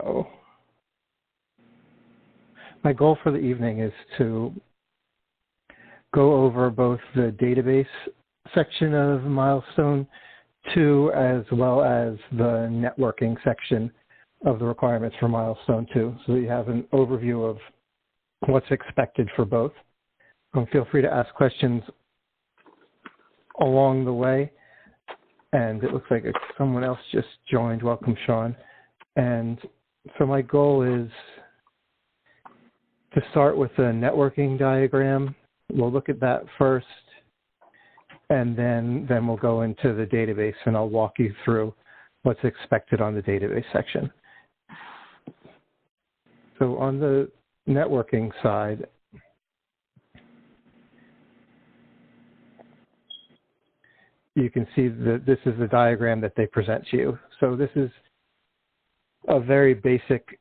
Oh. My goal for the evening is to go over both the database section of Milestone 2 as well as the networking section of the requirements for Milestone 2, so that you have an overview of what's expected for both. Feel free to ask questions along the way. And it looks like someone else just joined. Welcome, Sean. And so my goal is to start with a networking diagram. We'll look at that first, and then we'll go into the database, and I'll walk you through what's expected on the database section. So on the networking side, you can see that this is the diagram that they present to you. So this is a very basic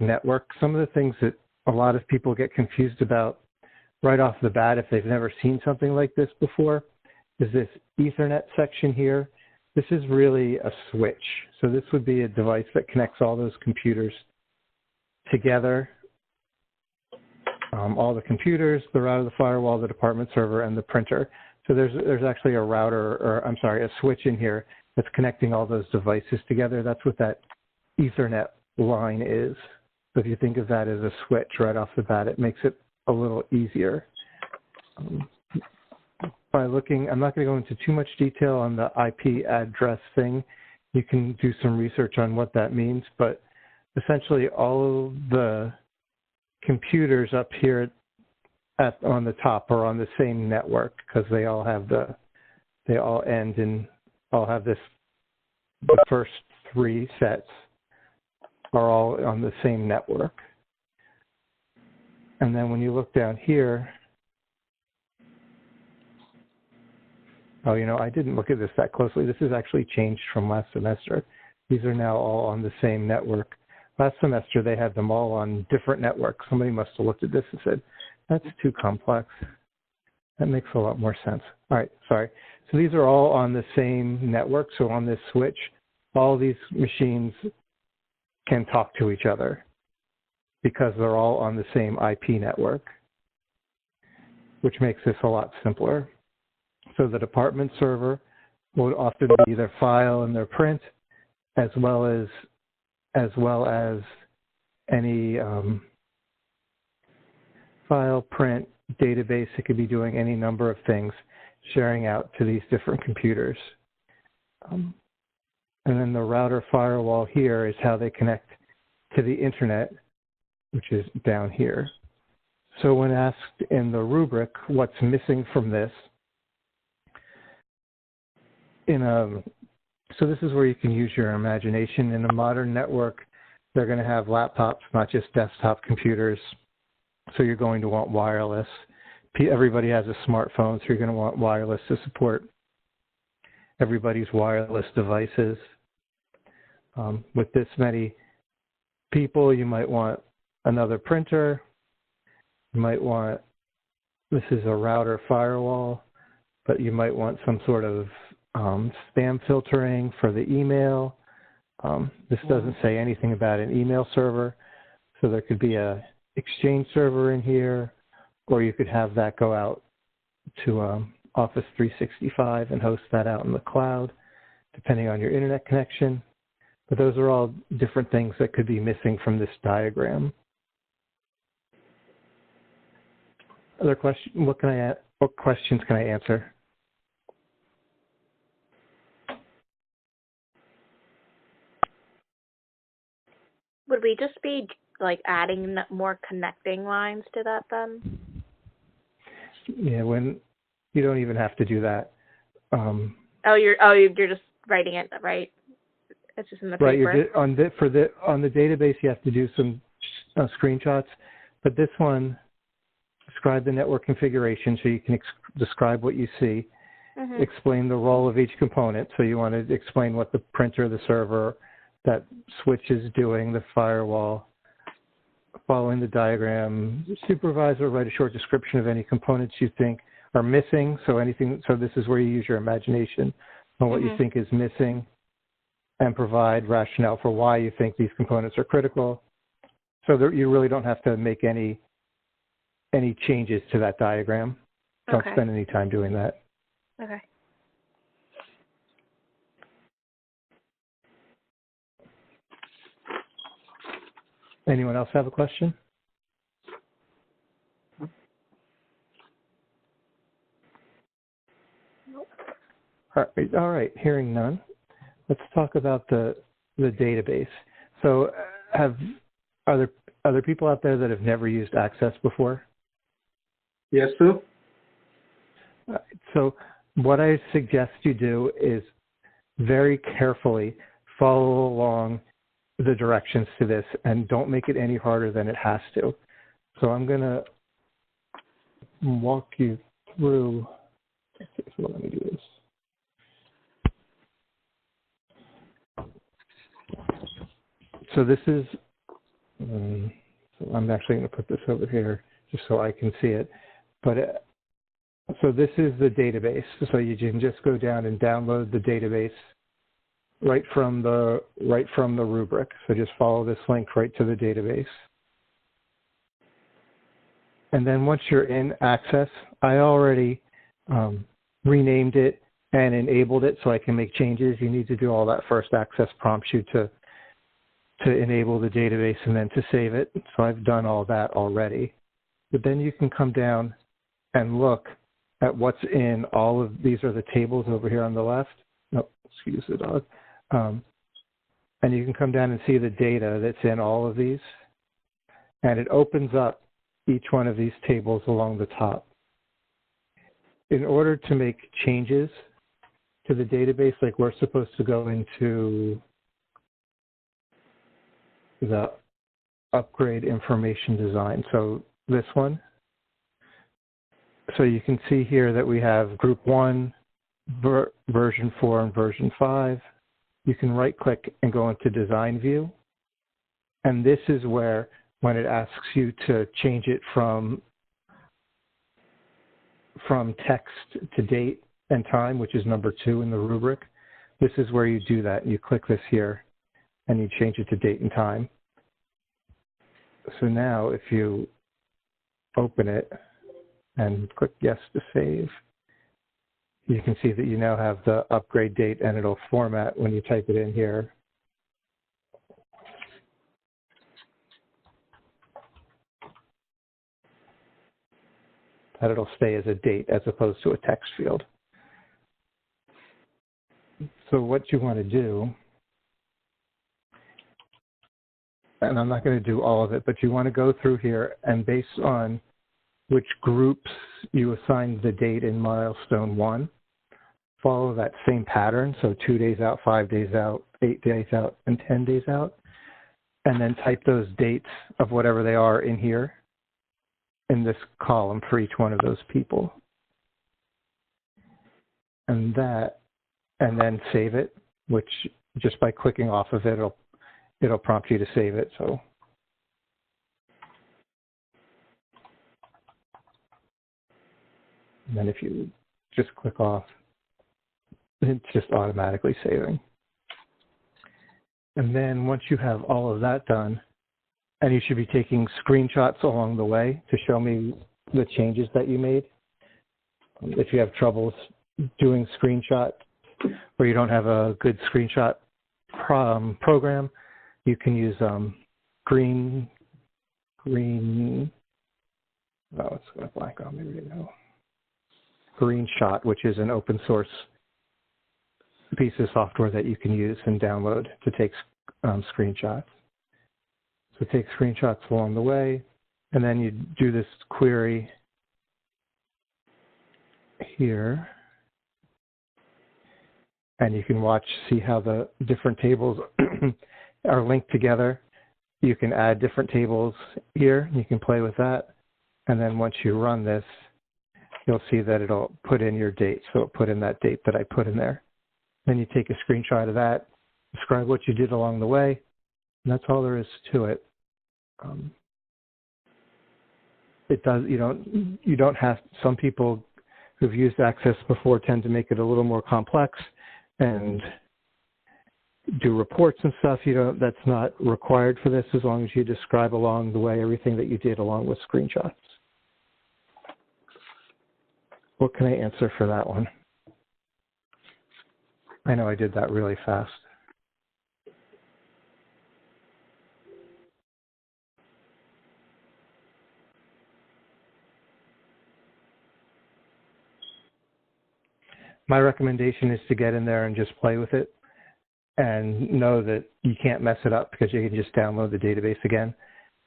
network. Some of the things that a lot of people get confused about right off the bat, if they've never seen something like this before, is this Ethernet section here. This is really a switch. So this would be a device that connects all those computers together. All the computers, the router, the firewall, the department server, and the printer. So there's actually a router, or I'm sorry, a switch in here that's connecting all those devices together. That's what that Ethernet line is. So if you think of that as a switch right off the bat, it makes it a little easier. By looking, I'm not going to go into too much detail on the IP address thing. You can do some research on what that means, but essentially all of the computers up here on the top are on the same network, because they all have the first three sets are all on the same network. And then when you look down here, oh, I didn't look at this that closely. This is actually changed from last semester. These are now all on the same network. Last semester, they had them all on different networks. Somebody must have looked at this and said, that's too complex. That makes a lot more sense. All right, sorry. So these are all on the same network. So on this switch, all these machines can talk to each other because they're all on the same IP network, which makes this a lot simpler. So the department server will often be their file and their print, as well as any file, print, database. It could be doing any number of things, sharing out to these different computers. And then the router firewall here is how they connect to the internet, which is down here. So when asked in the rubric, what's missing from this, so this is where you can use your imagination. In a modern network, they're going to have laptops, not just desktop computers. So you're going to want wireless. Everybody has a smartphone, so you're going to want wireless to support everybody's wireless devices. With this many people, you might want another printer. You might want, this is a router firewall, but you might want some sort of spam filtering for the email. This doesn't say anything about an email server, so there could be a Exchange server in here, or you could have that go out to Office 365 and host that out in the cloud, depending on your internet connection. But those are all different things that could be missing from this diagram. Other questions? What questions can I answer? Would we just be like adding more connecting lines to that then? Yeah, when you don't even have to do that. You're just writing it, right? It's just in the paper. Right. On the database, you have to do some screenshots, but this one, describe the network configuration, so you can describe what you see. Mm-hmm. Explain the role of each component. So you want to explain what the printer, the server, that switch is doing, the firewall. Following the diagram, supervisor, write a short description of any components you think are missing. So this is where you use your imagination on what you think is missing and provide rationale for why you think these components are critical, so that you really don't have to make any changes to that diagram. Don't spend any time doing that. Okay. Anyone else have a question? All right, hearing none. Let's talk about the database. So are there people out there that have never used Access before? Yes, sir. So what I suggest you do is very carefully follow along the directions to this and don't make it any harder than it has to. So I'm going to walk you through. So let me do this. So this is, so I'm actually going to put this over here just so I can see it. But so this is the database. So you can just go down and download the database right from the rubric. So just follow this link right to the database. And then once you're in Access, I already renamed it and enabled it so I can make changes. You need to do all that first. Access prompts you to enable the database and then to save it. So I've done all that already. But then you can come down and look at what's in all of these are the tables over here on the left. No, excuse the dog. And you can come down and see the data that's in all of these. And it opens up each one of these tables along the top. In order to make changes to the database, like we're supposed to go into the upgrade information design. So this one. So you can see here that we have group 1, version 4, and version 5. You can right click and go into design view. And this is where, when it asks you to change it from text to date and time, which is number 2 in the rubric, this is where you do that. You click this here and you change it to date and time. So now if you open it and click yes to save, you can see that you now have the upgrade date and it'll format when you type it in here. That it'll stay as a date as opposed to a text field. So what you want to do, and I'm not going to do all of it, but you want to go through here and based on which groups you assigned the date in milestone 1, follow that same pattern. So 2 days out, 5 days out, 8 days out, and 10 days out. And then type those dates of whatever they are in here in this column for each one of those people. And then save it, which just by clicking off of it, it'll prompt you to save it. So and then if you just click off, it's just automatically saving. And then once you have all of that done, and you should be taking screenshots along the way to show me the changes that you made. If you have troubles doing screenshots or you don't have a good screenshot program, you can use Green, oh, it's going to blank on me right now. GreenShot, which is an open source piece of software that you can use and download to take screenshots. So take screenshots along the way, and then you do this query here, and you can see how the different tables are linked together. You can add different tables here. You can play with that, and then once you run this, you'll see that it'll put in your date. So it'll put in that date that I put in there. Then you take a screenshot of that, describe what you did along the way, and that's all there is to it. It does. You don't have. Some people who've used Access before tend to make it a little more complex. and do reports and stuff. That's not required for this, as long as you describe along the way everything that you did along with screenshots. What can I answer for that one? I know I did that really fast. My recommendation is to get in there and just play with it and know that you can't mess it up, because you can just download the database again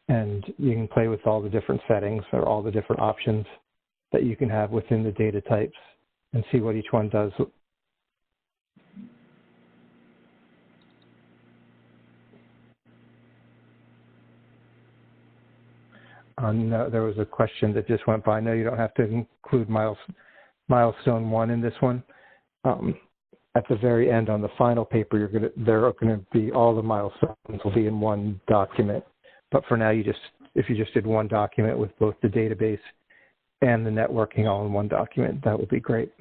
and you can play with all the different settings or all the different options that you can have within the data types and see what each one does. No, there was a question that just went by. No, you don't have to include milestone 1 in this one. At the very end on the final paper, they're going to be, all the milestones will be in one document. But for now, if you just did one document with both the database and the networking all in one document, that would be great.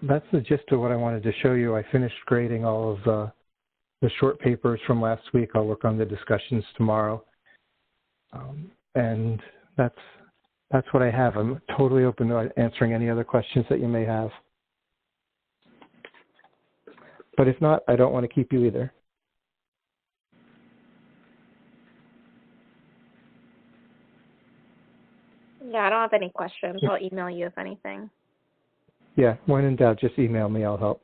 That's the gist of what I wanted to show you. I finished grading all of the short papers from last week. I'll work on the discussions tomorrow. And that's what I have. I'm totally open to answering any other questions that you may have. But if not, I don't want to keep you either. Yeah, I don't have any questions. I'll email you if anything. Yeah, when in doubt, just email me. I'll help.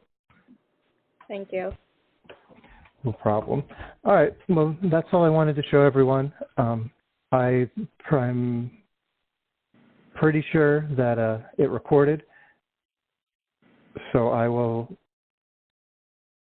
Thank you. No problem. All right. Well, that's all I wanted to show everyone. I'm pretty sure that it recorded. So I will